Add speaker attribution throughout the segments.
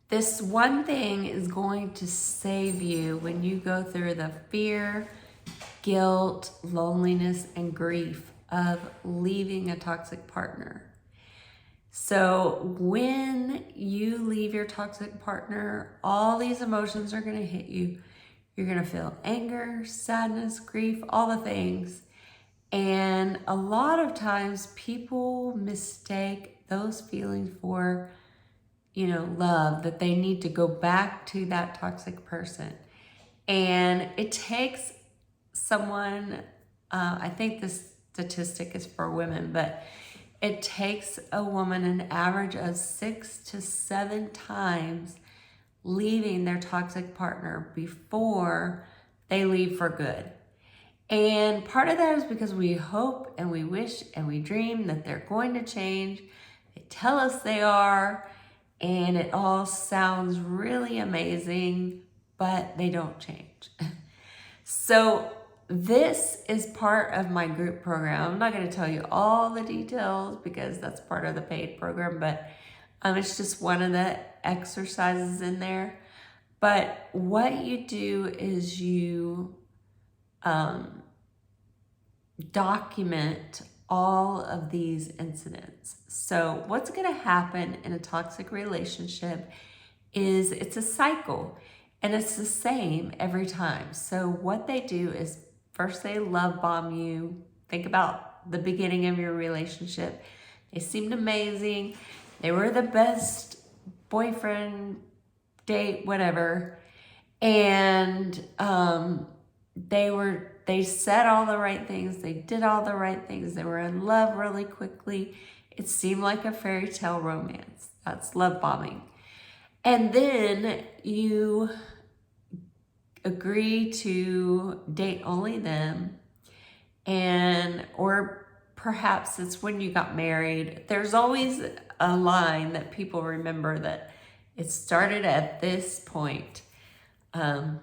Speaker 1: This one thing is going to save you when you go through the fear, guilt, loneliness, and grief of leaving a toxic partner. So when you leave your toxic partner, all these emotions are going to hit you. You're going to feel anger, sadness, grief, all the things. And a lot of times people mistake those feelings for, love, that they need to go back to that toxic person. And it takes someone, I think this statistic is for women, but it takes a woman an average of 6 to 7 times leaving their toxic partner before they leave for good. And part of that is because we hope and we wish and we dream that they're going to change. They tell us they are, and it all sounds really amazing, but they don't change. So this is part of my group program. I'm not going to tell you all the details because that's part of the paid program, but it's just one of the exercises in there. But what you do is you document all of these incidents. So what's going to happen in a toxic relationship is it's a cycle, and it's the same every time. So what they do is first they love bomb you. Think about the beginning of your relationship. They seemed amazing. They were the best boyfriend, date, whatever. And they said all the right things. They did all the right things. They were in love really quickly. It seemed like a fairy tale romance. That's love bombing. And then you agree to date only them, or perhaps it's when you got married. There's always a line that people remember that it started at this point. And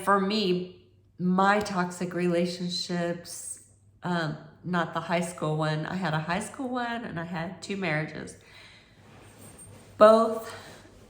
Speaker 1: for me, my toxic relationships, not the high school one. I had a high school one and I had 2 marriages. Both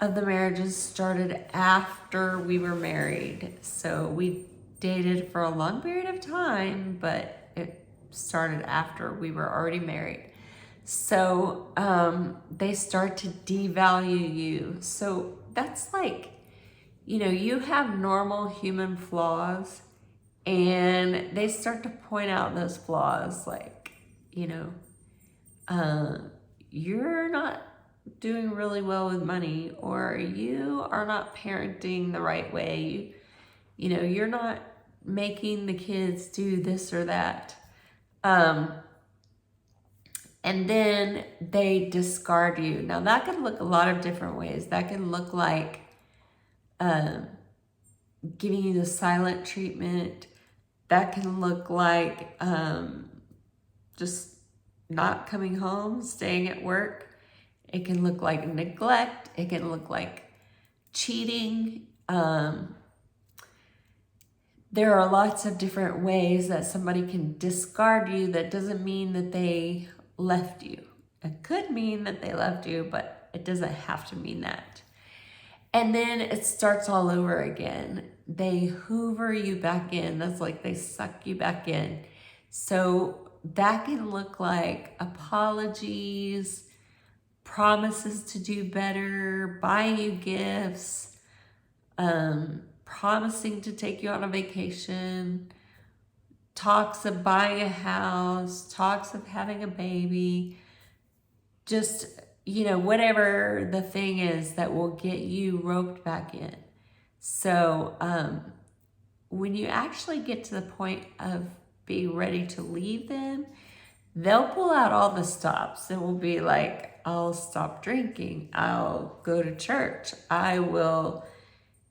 Speaker 1: of the marriages started after we were married. So we dated for a long period of time, but it started after we were already married. So they start to devalue you. So that's like, you have normal human flaws, and they start to point out those flaws, like, you're not doing really well with money, or you are not parenting the right way. You're not making the kids do this or that. And then they discard you. Now that can look a lot of different ways. That can look like giving you the silent treatment. That can look like just not coming home, staying at work. It can look like neglect. It can look like cheating. There are lots of different ways that somebody can discard you. That doesn't mean that they left you. It could mean that they left you, but it doesn't have to mean that. And then it starts all over again. They hoover you back in. That's like they suck you back in. So that can look like apologies, promises to do better, buying you gifts, promising to take you on a vacation, talks of buying a house, talks of having a baby, just, whatever the thing is that will get you roped back in. So when you actually get to the point of being ready to leave them, they'll pull out all the stops. It will be like, I'll stop drinking, I'll go to church, I will,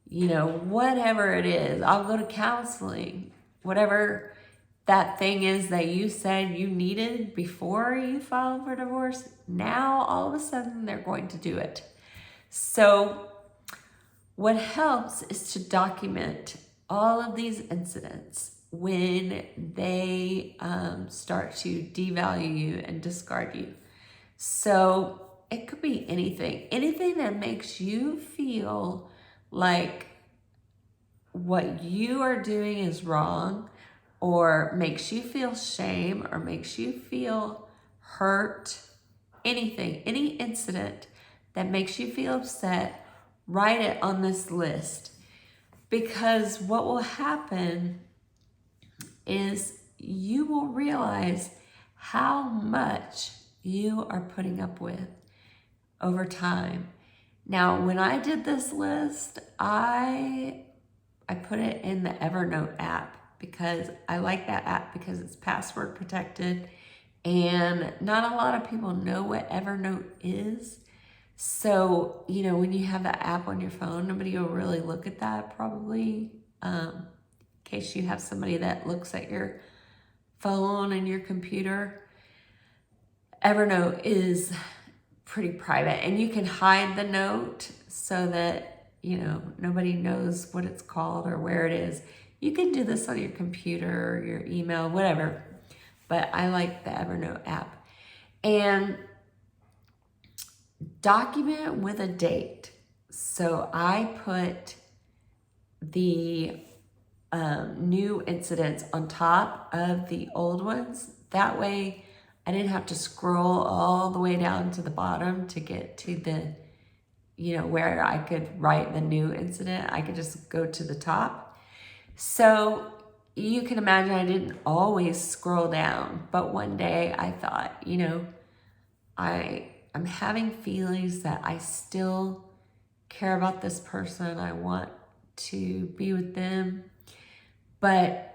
Speaker 1: whatever it is, I'll go to counseling, whatever that thing is that you said you needed before you filed for divorce. Now all of a sudden they're going to do it. So what helps is to document all of these incidents when they start to devalue you and discard you. So it could be anything that makes you feel like what you are doing is wrong, or makes you feel shame, or makes you feel hurt. Anything, any incident that makes you feel upset, write it on this list. Because what will happen is you will realize how much you are putting up with over time. Now, when I did this list, I put it in the Evernote app because I like that app because it's password protected, and not a lot of people know what Evernote is. So, when you have that app on your phone, nobody will really look at that probably, in case you have somebody that looks at your phone and your computer. Evernote is pretty private, and you can hide the note so that, nobody knows what it's called or where it is. You can do this on your computer or your email, whatever, but I like the Evernote app. And document with a date. So I put the new incidents on top of the old ones. That way I didn't have to scroll all the way down to the bottom to get to the, where I could write the new incident. I could just go to the top. So you can imagine I didn't always scroll down, but one day I thought, I'm having feelings that I still care about this person. I want to be with them. But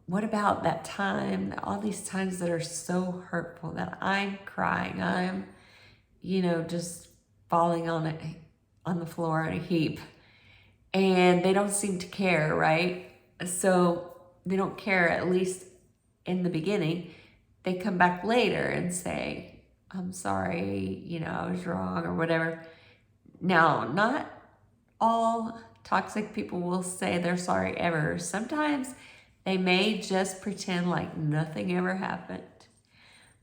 Speaker 1: what about that time, all these times that are so hurtful that I'm crying, I'm, just falling on the floor in a heap, and they don't seem to care, right? So they don't care, at least in the beginning. They come back later and say, I'm sorry, I was wrong or whatever. Now, not all toxic people will say they're sorry ever. Sometimes they may just pretend like nothing ever happened.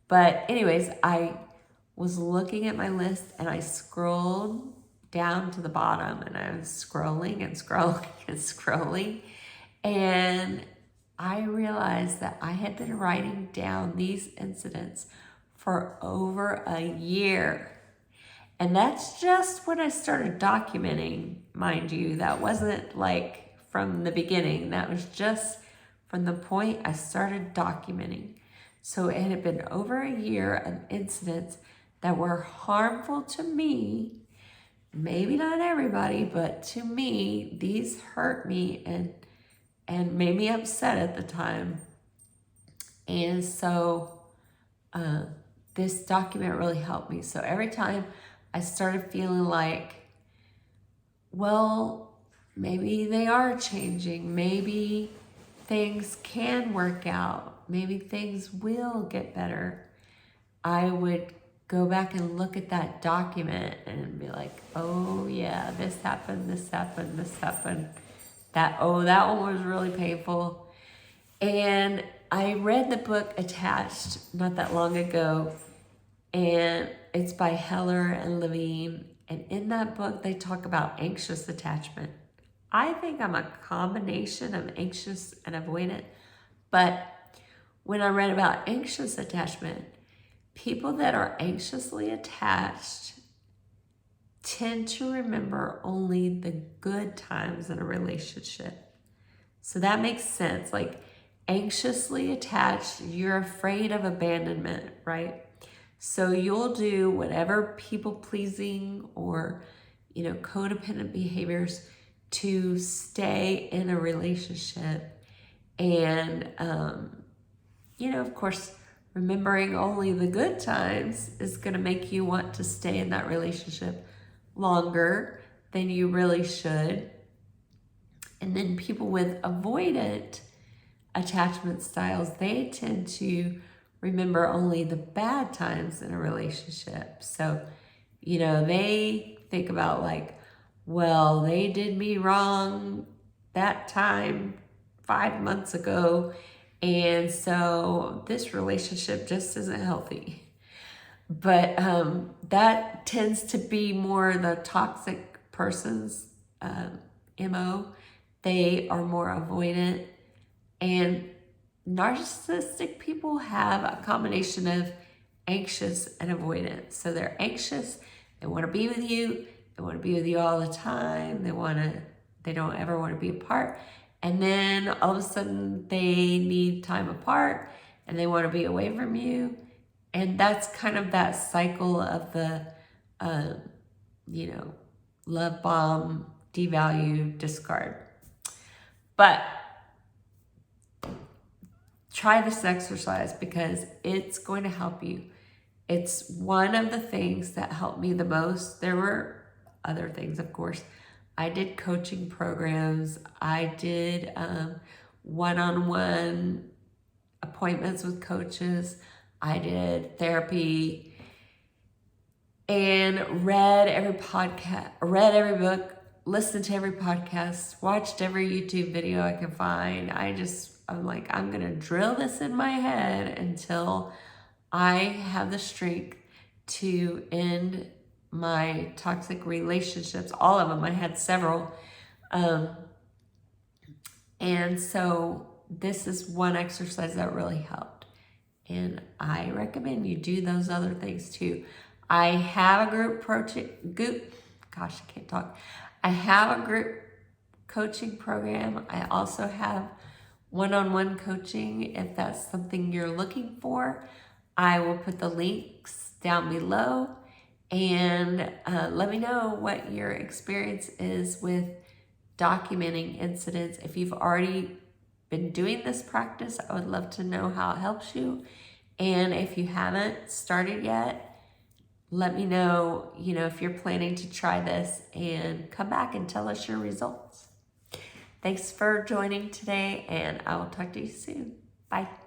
Speaker 1: But anyways, I was looking at my list and I scrolled down to the bottom, and I was scrolling and scrolling and scrolling. And I realized that I had been writing down these incidents for over a year. And that's just when I started documenting, mind you. That wasn't like from the beginning. That was just from the point I started documenting. So it had been over a year of incidents that were harmful to me. Maybe not everybody, but to me, these hurt me and made me upset at the time. And so this document really helped me. So every time I started feeling like, well, maybe they are changing. Maybe things can work out. Maybe things will get better. I would go back and look at that document and be like, oh yeah, this happened, this happened, this happened. That one was really painful. And I read the book Attached not that long ago, and it's by Heller and Levine. And in that book, they talk about anxious attachment. I think I'm a combination of anxious and avoidant. But when I read about anxious attachment, people that are anxiously attached tend to remember only the good times in a relationship. So that makes sense. Like, anxiously attached, you're afraid of abandonment, right? So you'll do whatever people-pleasing or, codependent behaviors to stay in a relationship. And, of course, remembering only the good times is going to make you want to stay in that relationship longer than you really should. And then people with avoidant attachment styles, they tend to remember only the bad times in a relationship. So, they think about like, well, they did me wrong that time 5 months ago, and so this relationship just isn't healthy. But that tends to be more the toxic person's MO. They are more avoidant. And narcissistic people have a combination of anxious and avoidant. So they're anxious, they want to be with you, they want to be with you all the time, they don't ever want to be apart. And then all of a sudden they need time apart and they want to be away from you. And that's kind of that cycle of the, love bomb, devalue, discard. But try this exercise because it's going to help you. It's one of the things that helped me the most. There were other things, of course. I did coaching programs. I did one-on-one appointments with coaches. I did therapy and read every book, listened to every podcast, watched every YouTube video I could find. I'm like, I'm going to drill this in my head until I have the strength to end my toxic relationships, all of them. I had several. And so this is one exercise that really helped. And I recommend you do those other things too. I have a group I have a group coaching program. I also have one-on-one coaching if that's something you're looking for. I will put the links down below, and let me know what your experience is with documenting incidents. If you've already been doing this practice, I would love to know how it helps you. And if you haven't started yet, let me know, if you're planning to try this, and come back and tell us your results. Thanks for joining today, and I will talk to you soon. Bye.